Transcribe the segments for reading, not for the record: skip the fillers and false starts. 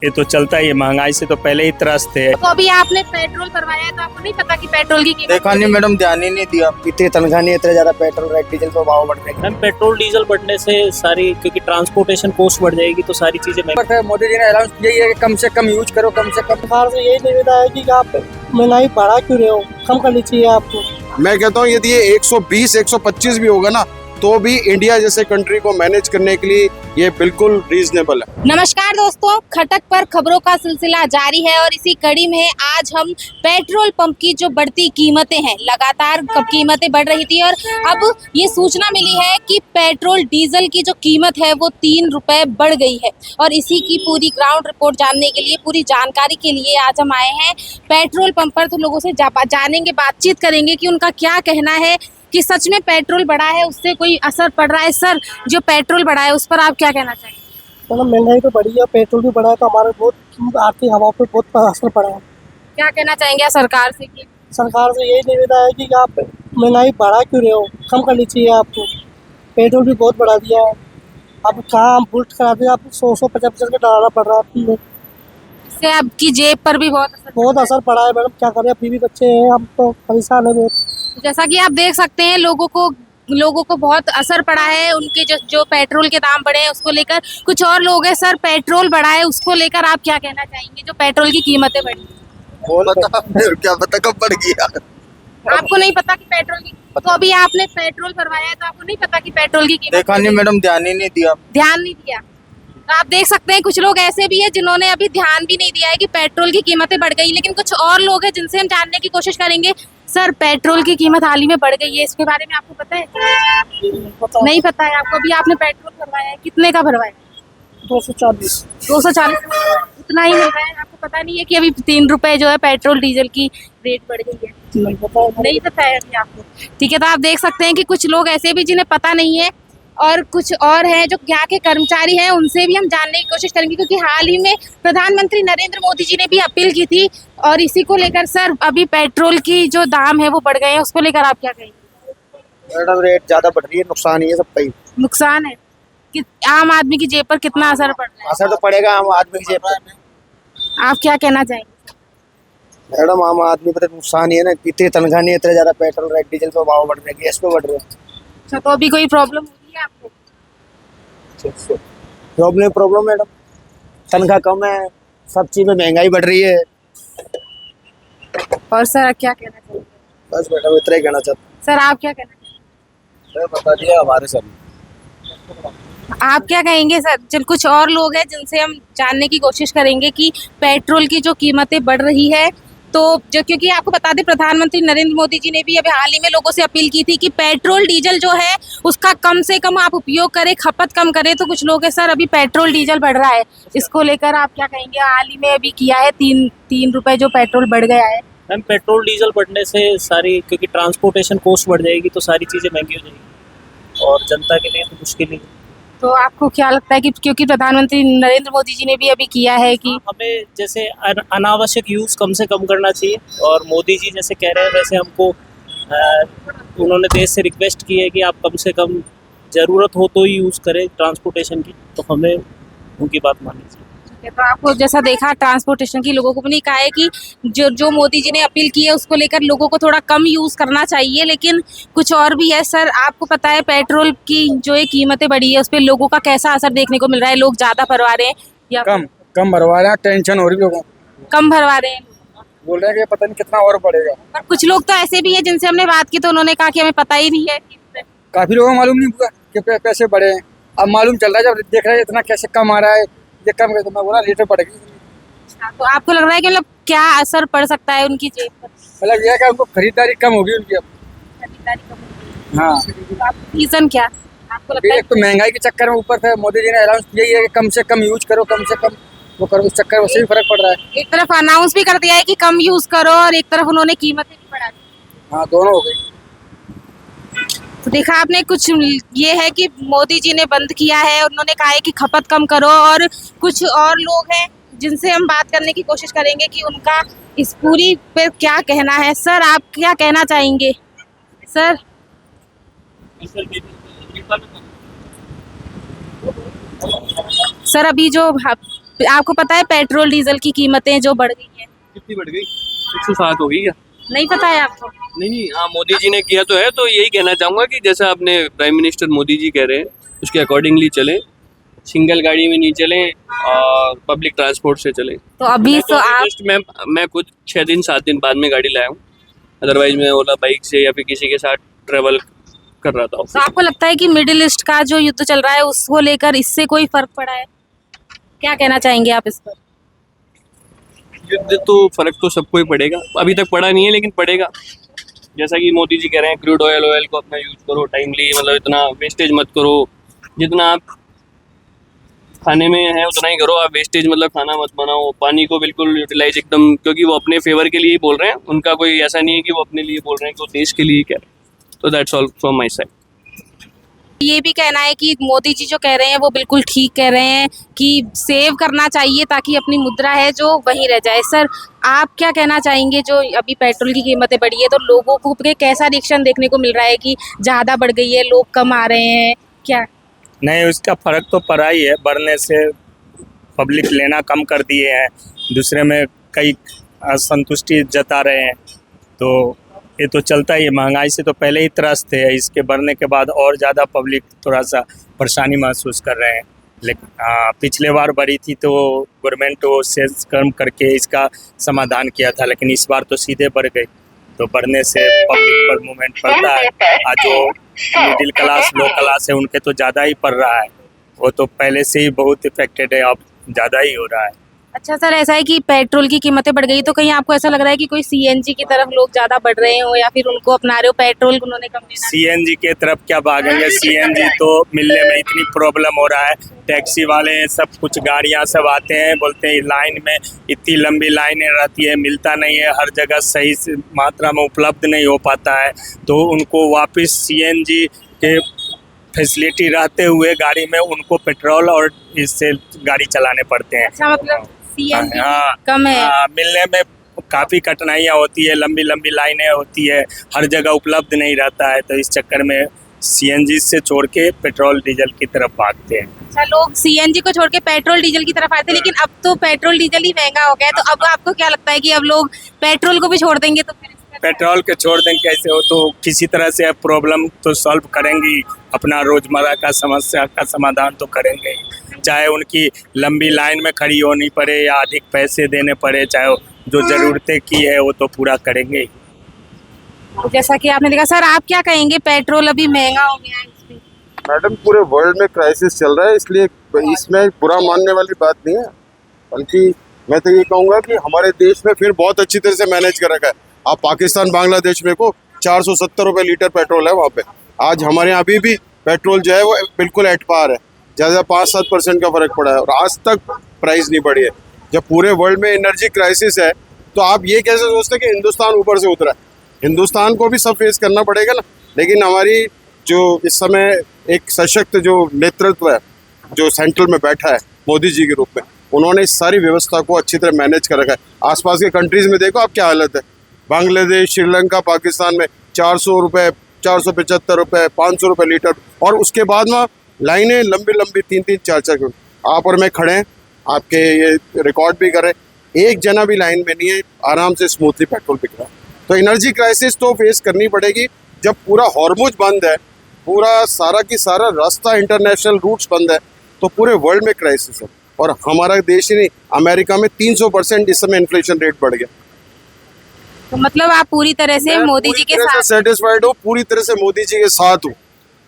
ये तो चलता ही है, महंगाई से तो पहले ही त्रस्त है। तो अभी आपने पेट्रोल भरवाया है तो आपको नहीं पता कि पेट्रोल की कीमत देखा नहीं मैडम, ध्यान ही नहीं दिया। इतनी तनख्वाह नहीं, इतने ज्यादा पेट्रोल रेट डीजल पे भाव बढ़ रहे मैम पेट्रोल डीजल बढ़ने से सारी, क्योंकि ट्रांसपोर्टेशन कॉस्ट बढ़ जाएगी तो सारी चीजें महंगी। हैं। मोदी जी ने अनाउंस किया है कि कम से कम यूज करो, कम से कम। सरकार से यही निवेदन है कि आप महंगाई बढ़ा क्यों रहे हो, कम करनी चाहिए आपको। मैं कहता हूँ यदि ये 120 125 भी होगा ना तो भी इंडिया जैसे कंट्री को मैनेज करने के लिए ये बिल्कुल रीजनेबल है। नमस्कार दोस्तों, खटक पर खबरों का सिलसिला जारी है और इसी कड़ी में आज हम पेट्रोल पंप की जो बढ़ती कीमतें हैं, लगातार कीमतें बढ़ रही थी और अब ये सूचना मिली है कि पेट्रोल डीजल की जो कीमत है वो 3 रुपए बढ़ गई है। और इसी की पूरी ग्राउंड रिपोर्ट जानने के लिए, पूरी जानकारी के लिए आज हम आए हैं पेट्रोल पंप पर। तो लोगों से जानेंगे, बातचीत करेंगे कि उनका क्या कहना है कि सच में पेट्रोल बढ़ा है, उससे कोई असर पड़ रहा है। सर, जो पेट्रोल बढ़ा है उस पर आप क्या कहना चाहेंगे? मतलब महंगाई तो बढ़ी है, पेट्रोल भी बढ़ा है, तो हमारे बहुत आर्थिक हवा पे बहुत असर पड़ा है। क्या कहना चाहेंगे आप सरकार से कि सरकार से यही निवेदन है कि आप महंगाई बढ़ा क्यों रहे हो, कम करनी चाहिए आपको। पेट्रोल भी बहुत बढ़ा दिया है, अब कहाँ हम बुलेट करा दिया, आप 100-150 का डलाना पड़ रहा है। इससे आपकी जेब पर भी बहुत असर पड़ा है मैडम, क्या करें, बीवी बच्चे हैं, हम तो परेशान है बहुत। जैसा कि आप देख सकते हैं, लोगों को बहुत असर पड़ा है। उनके जो पेट्रोल के दाम बढ़े हैं उसको लेकर। कुछ और लोग हैं। सर, पेट्रोल बढ़ा है उसको लेकर आप क्या कहना चाहेंगे, जो पेट्रोल की कीमतें बढ़ी? क्या पता कब बढ़ गया। आपको नहीं पता कि पेट्रोल की, तो अभी आपने पेट्रोल भरवाया है तो आपको नहीं पता कि पेट्रोल की कीमत? देखा नहीं मैडम, ध्यान ही नहीं दिया। ध्यान नहीं दिया। तो आप देख सकते हैं कुछ लोग ऐसे भी है जिन्होंने अभी ध्यान भी नहीं दिया है कि पेट्रोल की कीमतें बढ़ गई। लेकिन कुछ और लोग हैं जिनसे हम जानने की कोशिश करेंगे। सर, पेट्रोल की कीमत हाल ही में बढ़ गई है, इसके बारे में आपको पता है? नहीं पता है आपको? अभी आपने पेट्रोल भरवाया है, कितने का भरवाया? 240 उतना ही मिल रहा है। आपको पता नहीं है कि अभी 3 रुपए जो है पेट्रोल डीजल की रेट बढ़ गई है? नहीं पता है। नहीं पता है अभी आपको? ठीक है, तो आप देख सकते हैं कि कुछ लोग ऐसे भी जिन्हें पता नहीं है और कुछ और हैं जो यहाँ के कर्मचारी हैं, उनसे भी हम जानने की कोशिश करेंगे। क्योंकि हाल ही में प्रधानमंत्री नरेंद्र मोदी जी ने भी अपील की थी और इसी को लेकर सर अभी पेट्रोल की जो दाम है वो बढ़ गए हैं, उसको लेकर आप क्या कहेंगे? मैडम रेट ज्यादा बढ़ रही है, नुकसान ही है सबका ही। नुकसान है कि आम आदमी की जेब पर कितना असर पड़ रहा है? असर तो पड़ेगा आम आदमी की जेब पर। आप क्या कहना चाहेंगे? मैडम आम आदमी पर नुकसान ही है ना, इतनी तनख्वाह नहीं, इतने ज्यादा पेट्रोल रेट डीजल पे भाव बढ़ रहे हैं, गैस पे बढ़ रहे हैं। अच्छा, तो अभी कोई प्रॉब्लम हो रही है आपको? प्रॉब्लम मैडम, तनख्वाह कम है, सब चीज में महंगाई बढ़ रही है। और सर क्या कहना चाहिए? बस मैडम इतना ही कहना चाहता हूँ। सर, आप क्या कहना चाहिए? बता दिया हमारे सर। आप क्या कहेंगे सर? चल, कुछ और लोग हैं जिनसे हम जानने की कोशिश करेंगे कि पेट्रोल की जो कीमतें बढ़ रही है, तो जो, क्योंकि आपको बता दें प्रधानमंत्री नरेंद्र मोदी जी ने भी अभी हाल ही में लोगों से अपील की थी कि पेट्रोल डीजल जो है उसका कम से कम आप उपयोग करें, खपत कम करें। तो कुछ लोग हैं सर, अभी पेट्रोल डीजल बढ़ रहा है, इसको लेकर आप क्या कहेंगे? हाल ही में अभी किया है 3 रुपए जो पेट्रोल बढ़ गया है। मैम पेट्रोल डीजल बढ़ने से सारी, क्योंकि ट्रांसपोर्टेशन कॉस्ट बढ़ जाएगी तो सारी चीजें महंगी हो जाएगी और जनता के लिए तो मुश्किल ही है। तो आपको क्या लगता है कि क्योंकि प्रधानमंत्री नरेंद्र मोदी जी ने भी अभी किया है कि हमें जैसे अनावश्यक यूज कम से कम करना चाहिए और मोदी जी जैसे कह रहे हैं वैसे हमको उन्होंने देश से रिक्वेस्ट की है कि आप कम से कम जरूरत हो तो ही यूज करें ट्रांसपोर्टेशन की, तो हमें उनकी बात माननी चाहिए। तो आपको जैसा देखा ट्रांसपोर्टेशन की, लोगों को भी नहीं कहा है कि जो मोदी जी ने अपील की है उसको लेकर लोगों को थोड़ा कम यूज करना चाहिए। लेकिन कुछ और भी है। सर, आपको पता है पेट्रोल की जो ये कीमतें बढ़ी है उस पर लोगों का कैसा असर देखने को मिल रहा है? लोग ज्यादा भरवा रहे हैं या कम भरवा रहे हैं, टेंशन हो रही है लोगों को। कम भरवा रहे हैं? बोल रहे हैं कि पता नहीं कितना और बढ़ेगा। और कुछ लोग तो ऐसे भी है जिनसे हमने बात की तो उन्होंने कहा कि हमें पता ही नहीं है। काफी लोगों को मालूम नहीं हुआ कि पैसे बढ़े हैं, अब मालूम चल रहा है, जब देख रहे हैं इतना कैसे कम आ रहा है, ये कम है तो मैं बोला रेट बढ़ेगी। तो आपको लग रहा है कि मतलब क्या असर पड़ सकता है उनकी जेब पर? मतलब यह है कि उनको खरीदारी कम होगी उनकी अब। खरीदारी कम होगी। हाँ, तो आप रीजन क्या आपको लगता है? एक तो महंगाई के चक्कर में ऊपर से मोदी जी ने अनाउंस किया है कि कम से कम यूज करो, कम से कम वो करो, इस चक्कर में उससे भी फर्क पड़ रहा है। एक तरफ अनाउंस भी कर दिया है कि कम यूज करो और एक तरफ उन्होंने कीमतें भी बढ़ा दी। हाँ, दोनों हो गई। तो देखा आपने, कुछ ये है कि मोदी जी ने बंद किया है, उन्होंने कहा है कि खपत कम करो। और कुछ और लोग हैं जिनसे हम बात करने की कोशिश करेंगे कि उनका इस पूरी पे क्या कहना है। सर, आप क्या कहना चाहेंगे? सर, सर अभी जो आपको पता है पेट्रोल डीजल की कीमतें जो बढ़ गई हैं? कितनी बढ़ गई? 107 हो गई क्या? नहीं पता है आपको? नहीं, हाँ मोदी जी ने किया तो है, तो यही कहना चाहूँगा कि जैसा आपने प्राइम मिनिस्टर मोदी जी कह रहे हैं उसके अकॉर्डिंगली चलें, सिंगल गाड़ी में नहीं चलें और पब्लिक ट्रांसपोर्ट से चलें। तो अभी मैं तो आप just मैं खुद 6 दिन 7 दिन बाद में गाड़ी लाया हूँ, अदरवाइज मैं ओला बाइक से या फिर किसी के साथ ट्रेवल कर रहा था। तो आपको लगता है कि मिडिल ईस्ट का जो युद्ध चल रहा है उसको लेकर इससे कोई फर्क पड़ा है? क्या कहना चाहेंगे आप इस पर? युद्ध तो फर्क तो सबको ही पड़ेगा, अभी तक पड़ा नहीं है लेकिन पड़ेगा। जैसा कि मोदी जी कह रहे हैं क्रूड ऑयल को अपना यूज करो टाइमली, मतलब इतना वेस्टेज मत करो, जितना आप खाने में है उतना ही करो, आप वेस्टेज मतलब खाना मत बनाओ। पानी को बिल्कुल यूटिलाइज एकदम, क्योंकि वो अपने फेवर के लिए ही बोल रहे हैं, उनका कोई ऐसा नहीं है कि वो अपने लिए बोल रहे हैं कि वो देश के लिए ही कह रहे हैं। तो that's all from my side. ये भी कहना है कि मोदी जी जो कह रहे हैं वो बिल्कुल ठीक कह रहे हैं कि सेव करना चाहिए ताकि अपनी मुद्रा है जो वहीं रह जाए। सर आप क्या कहना चाहेंगे, जो अभी पेट्रोल की कीमतें बढ़ी है तो लोगों को पे कैसा रिएक्शन देखने को मिल रहा है कि ज़्यादा बढ़ गई है, लोग कम आ रहे हैं क्या? नहीं, उसका फर्क तो पड़ा ही है, बढ़ने से पब्लिक लेना कम कर दिए हैं, दूसरे में कई असंतुष्टि जता रहे हैं, तो ये तो चलता ही है। महंगाई से तो पहले ही त्रस्त थे, इसके बढ़ने के बाद और ज़्यादा पब्लिक थोड़ा सा परेशानी महसूस कर रहे हैं। लेकिन पिछले बार बढ़ी थी तो गवर्नमेंट वो सेस कम करके इसका समाधान किया था, लेकिन इस बार तो सीधे बढ़ गई, तो बढ़ने से पब्लिक पर मूवमेंट पड़ता है। आज जो मिडिल क्लास लो क्लास है उनके तो ज़्यादा ही पड़ रहा है, वो तो पहले से ही बहुत इफेक्टेड है, अब ज़्यादा ही हो रहा है। अच्छा सर, ऐसा है कि पेट्रोल की कीमतें बढ़ गई तो कहीं आपको ऐसा लग रहा है कि कोई सीएनजी की तरफ लोग ज़्यादा बढ़ रहे हो या फिर उनको अपना रहे हो, पेट्रोल उन्होंने कम लेना? सीएनजी के तरफ क्या भागेंगे, सीएनजी तो मिलने में इतनी प्रॉब्लम हो रहा है। टैक्सी वाले सब कुछ गाड़ियां सब आते हैं, बोलते हैं लाइन में इतनी लंबी लाइनें रहती है, मिलता नहीं है, हर जगह सही मात्रा में उपलब्ध नहीं हो पाता है, तो उनको वापस सीएनजी के फैसिलिटी रहते हुए गाड़ी में उनको पेट्रोल और इससे गाड़ी चलाने पड़ते हैं। अच्छा, मतलब सीएनजी हाँ, कम है। मिलने में काफ़ी कठिनाइयाँ होती है, लंबी लंबी लाइनें होती है, हर जगह उपलब्ध नहीं रहता है, तो इस चक्कर में सीएनजी से छोड़ के पेट्रोल डीजल की तरफ भागते हैं। अच्छा, लोग सीएनजी को छोड़ के पेट्रोल डीजल की तरफ आते हैं, लेकिन अब तो पेट्रोल डीजल ही महंगा हो गया है, तो अब आपको क्या लगता है कि अब लोग पेट्रोल को भी छोड़ देंगे तो फिर पेट्रोल के छोड़ देंगे कैसे हो, तो किसी तरह से प्रॉब्लम तो सॉल्व करेंगे, अपना रोजमर्रा का समस्या का समाधान तो करेंगे, चाहे उनकी लंबी लाइन में खड़ी होनी पड़े या अधिक पैसे देने पड़े, चाहे जो ज़रूरतें की है वो तो पूरा करेंगे। तो जैसा कि आपने देखा। सर आप क्या कहेंगे, पेट्रोल अभी महंगा हो गया है इसमें? मैडम पूरे वर्ल्ड में क्राइसिस चल रहा है, इसलिए इसमें बुरा मानने वाली बात नहीं है, बल्कि मैं तो ये कहूँगा कि हमारे देश में फिर बहुत अच्छी तरह से मैनेज कर रखा है। आप पाकिस्तान बांग्लादेश में को 470 रुपये लीटर पेट्रोल है वहाँ पे, आज हमारे यहाँ अभी भी पेट्रोल जो है वो बिल्कुल एट पार है, ज़्यादा 5-7% का फर्क पड़ा है और आज तक प्राइस नहीं बढ़ी है। जब पूरे वर्ल्ड में एनर्जी क्राइसिस है तो आप ये कैसे सोचते हैं कि हिंदुस्तान ऊपर से उतरा है? हिंदुस्तान को भी सब फेस करना पड़ेगा ना, लेकिन हमारी जो इस समय एक सशक्त जो नेतृत्व है जो सेंट्रल में बैठा है मोदी जी के रूप में, उन्होंने इस सारी व्यवस्था को अच्छी तरह मैनेज कर रखा है। आसपास के कंट्रीज़ में देखो आप क्या हालत है, बांग्लादेश, श्रीलंका, पाकिस्तान में 400 रुपये, 475 रुपये, 500 रुपये लीटर, और उसके बाद में लाइनें लंबी लंबी 3-3, 4-4 किलोमीटर। आप और मैं खड़े हैं, आपके ये रिकॉर्ड भी करें, एक जना भी लाइन में नहीं है, आराम से स्मूथली पेट्रोल बिक रहा है। तो एनर्जी क्राइसिस तो फेस करनी पड़ेगी। जब पूरा हॉर्मुज बंद है, पूरा सारा की सारा रास्ता इंटरनेशनल रूट्स बंद है, तो पूरे वर्ल्ड में क्राइसिस है। और हमारा देश ही नहीं, अमेरिका में 300% इस समय इन्फ्लेशन रेट बढ़ गया। तो मतलब आप पूरी तरह से मोदी जी के साथ सेटिस्फाइड हूँ, पूरी तरह से मोदी जी के साथ हूँ,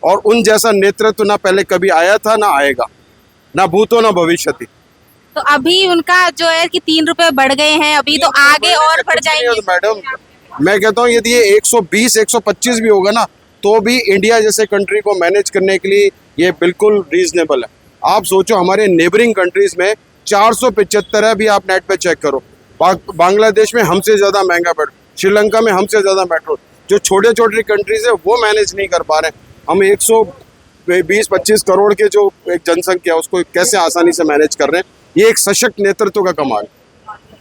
और उन जैसा नेतृत्व ना पहले कभी आया था, ना आएगा, ना भूतो ना भविष्यति। तो अभी उनका जो है कि 3 रुपए बढ़ गए हैं, अभी तो आगे और बढ़ जाएंगे। मैडम मैं कहता हूँ यदि ये 120-125 भी होगा ना, तो भी इंडिया जैसे कंट्री को मैनेज करने के लिए ये बिल्कुल रीजनेबल है। आप सोचो हमारे नेबरिंग कंट्रीज में 475 है, भी आप नेट पे चेक करो। बांग्लादेश में हमसे ज़्यादा महंगा पेट्रोल, श्रीलंका में हमसे ज़्यादा पेट्रोल। जो छोटे छोटे कंट्रीज है वो मैनेज नहीं कर पा रहे। हम 120-25 करोड़ के जो एक जनसंख्या उसको कैसे आसानी से मैनेज कर रहे हैं, ये एक सशक्त नेतृत्व का कमाल।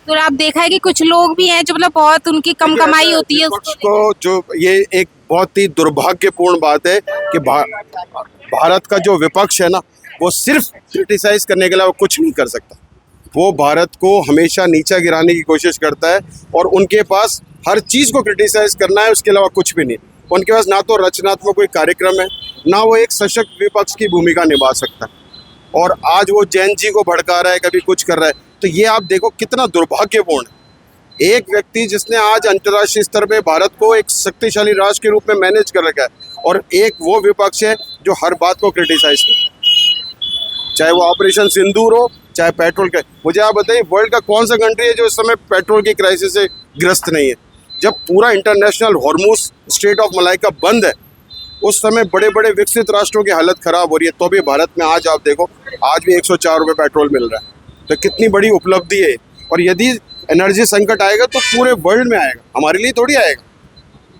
तो आप देखा है कि कुछ लोग भी हैं जो मतलब बहुत उनकी कम कमाई होती है उसको जो ये एक बहुत ही दुर्भाग्यपूर्ण बात है कि भारत का जो विपक्ष है ना, वो सिर्फ क्रिटिसाइज करने के अलावा कुछ नहीं कर सकता। वो भारत को हमेशा नीचा गिराने की कोशिश करता है और उनके पास हर चीज़ को क्रिटिसाइज करना है, उसके अलावा कुछ भी नहीं। उनके पास ना तो रचनात्मक कोई कार्यक्रम है, ना वो एक सशक्त विपक्ष की भूमिका निभा सकता है। और आज वो जैन जी को भड़का रहा है, कभी कुछ कर रहा है, तो ये आप देखो कितना दुर्भाग्यपूर्ण है। एक व्यक्ति जिसने आज अंतर्राष्ट्रीय स्तर पे भारत को एक शक्तिशाली राष्ट्र के रूप में मैनेज कर रखा है, और एक वो विपक्ष है जो हर बात को क्रिटिसाइज करता है, चाहे वो ऑपरेशन सिंदूर हो, चाहे पेट्रोल का। मुझे आप बताइए, वर्ल्ड का कौन सा कंट्री है जो इस समय पेट्रोल की क्राइसिस से ग्रस्त नहीं है? जब पूरा international Hormuz strait of Malaika बंद है, उस समय बड़े बड़े विकसित राष्ट्रों की हालत खराब हो रही है, तो भी भारत में आज आप देखो, आज भी 104 रुपये पेट्रोल मिल रहा है। तो कितनी बड़ी उपलब्धि है। और यदि एनर्जी संकट आएगा तो पूरे वर्ल्ड में आएगा, हमारे लिए थोड़ी आएगा।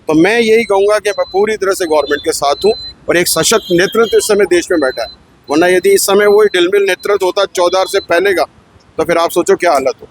तो मैं यही कहूँगा कि मैं पूरी तरह से गवर्नमेंट के साथ हूँ, और एक सशक्त नेतृत्व इस समय देश में बैठा है। वरना यदि इस समय वही ढिलमिल नेतृत्व होता 14 से पहले का, तो फिर आप सोचो क्या हालत हो।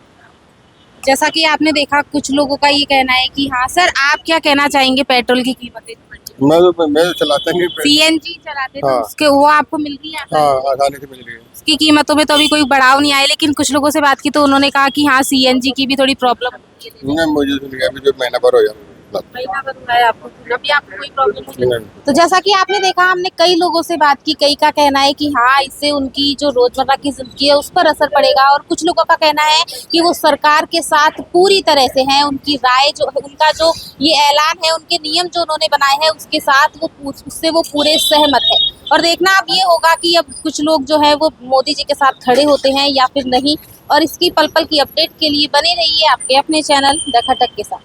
जैसा कि आपने देखा, कुछ लोगों का ये कहना है कि हाँ सर, आप क्या कहना चाहेंगे पेट्रोल की कीमतें? मैं तो चलाता नहीं। सीएनजी चलाते तो हाँ। उसके वो आपको मिल रही है? हाँ, आसानी से मिल रही है। उसकी कीमतों में तो अभी कोई बढ़ाव नहीं आया, लेकिन कुछ लोगों से बात की तो उन्होंने कहा कि हाँ सीएनजी की भी थोड़ी प्रॉब्लम होती है। नहीं, मुझे तो नहीं, अभी जो महीना भर हो जाए। महीना भर हुआ है आपको, अभी आपको कोई प्रॉब्लम नहीं? तो जैसा कि आपने देखा, हमने कई लोगों से बात की, कई का कहना है कि हाँ इससे उनकी जो रोजमर्रा की जिंदगी है उस पर असर पड़ेगा, और कुछ लोगों का कहना है कि वो सरकार के साथ पूरी तरह से हैं, उनकी राय जो, उनका जो ये ऐलान है, उनके नियम जो उन्होंने बनाए हैं उसके साथ वो उससे वो पूरे सहमत है। और देखना अब ये होगा कि अब कुछ लोग जो है वो मोदी जी के साथ खड़े होते हैं या फिर नहीं। और इसकी पल पल की अपडेट के लिए बने रहिए आपके अपने चैनल द खटक के साथ।